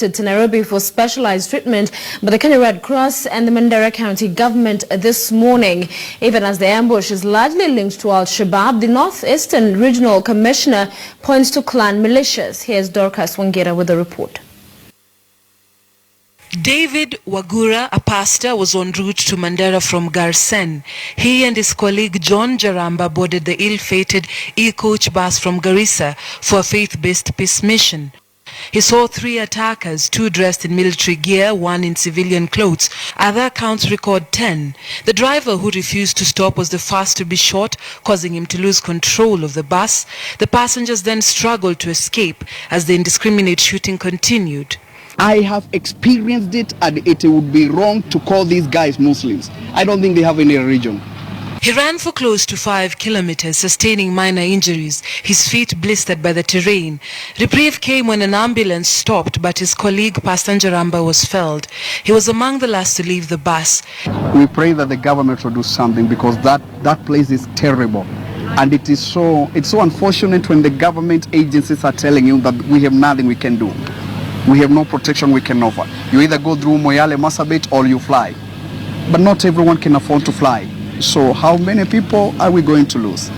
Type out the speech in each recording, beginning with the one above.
airlifted to Nairobi for specialized treatment by the Kenya Red Cross and the Mandera County government this morning. Even as the ambush is largely linked to al-shabaab, the Northeastern Regional Commissioner points to clan militias. Here's Dorcas Wangira with the report. David Wagura, a pastor, was en route to Mandera from Garsen. He and his colleague John Jaramba boarded the ill-fated e-coach bus from Garissa for a faith-based peace mission. He saw 3 attackers, 2 dressed in military gear, 1 in civilian clothes. Other accounts record 10. The driver, who refused to stop, was the first to be shot, causing him to lose control of the bus. The passengers then struggled to escape as the indiscriminate shooting continued. I have experienced it, and it would be wrong to call these guys Muslims. I don't think they have any religion. He ran for close to 5 kilometers, sustaining minor injuries, his feet blistered by the terrain. Reprieve came when an ambulance stopped, but his colleague Pastor Jaramba was felled. He was among the last to leave the bus. We pray that the government will do something, because that place is terrible. And it's so unfortunate when the government agencies are telling you that we have nothing we can do. We have no protection we can offer. You either go through Moyale, Marsabit, or you fly. But not everyone can afford to fly. So how many people are we going to lose?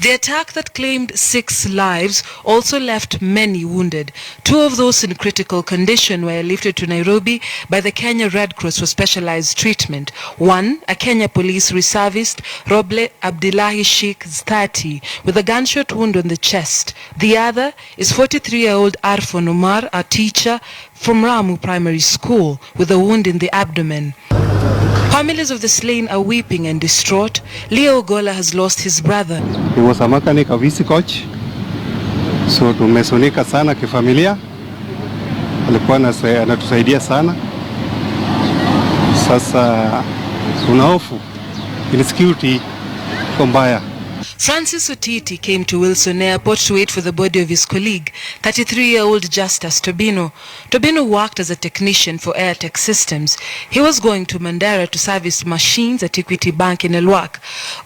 The attack that claimed 6 lives also left many wounded. 2 of those in critical condition were lifted to Nairobi by the Kenya Red Cross for specialized treatment. One, a Kenya police reservist, Roble Abdullahi Sheikh 30, with a gunshot wound on the chest. The other is 43-year-old Arfon Omar, a teacher from Ramu Primary School, with a wound in the abdomen. Families of the slain are weeping and distraught. Leo Ogola has lost his brother. He was a mechanic, a VC coach. So tumesonika sana kifamilia. Alikuwa anatusaidia sana. Sasa tuna hofu. Insecurity iko mbaya. Francis Otiti came to Wilson Airport to wait for the body of his colleague, 33-year-old Justus Tobino. Tobino worked as a technician for AirTech Systems. He was going to Mandera to service machines at Equity Bank in Elwak.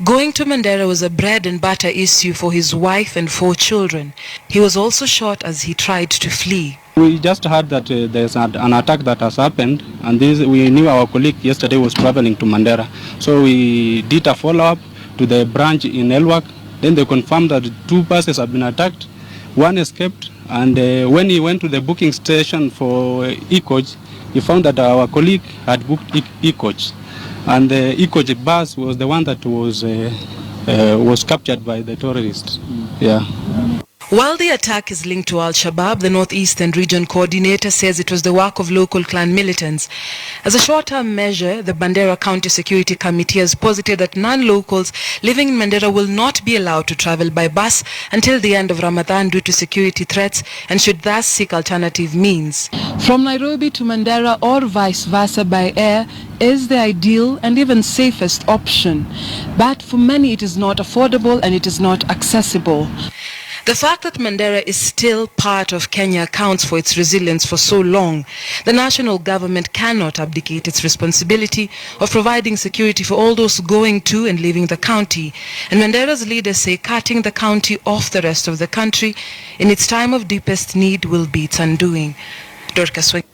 Going to Mandera was a bread and butter issue for his wife and 4 children. He was also shot as he tried to flee. We just heard that there's an attack that has happened, and we knew our colleague yesterday was traveling to Mandera. So we did a follow-up to the branch in Elwak. Then they confirmed that 2 buses have been attacked. 1 escaped, and when he went to the booking station for e-coach, he found that our colleague had booked e-coach, and the e-coach bus was the one that was captured by the terrorists. Yeah. While the attack is linked to al-shabaab, the Northeastern Region Coordinator says it was the work of local clan militants. As a short-term measure, the Mandera County Security Committee has posited that non-locals living in Mandera will not be allowed to travel by bus until the end of Ramadan due to security threats, and should thus seek alternative means. From Nairobi to Mandera or vice versa by air is the ideal and even safest option. But for many it is not affordable and it is not accessible. The fact that Mandera is still part of Kenya accounts for its resilience for so long. The national government cannot abdicate its responsibility of providing security for all those going to and leaving the county. And Mandera's leaders say cutting the county off the rest of the country in its time of deepest need will be its undoing. Dorcas Wangira.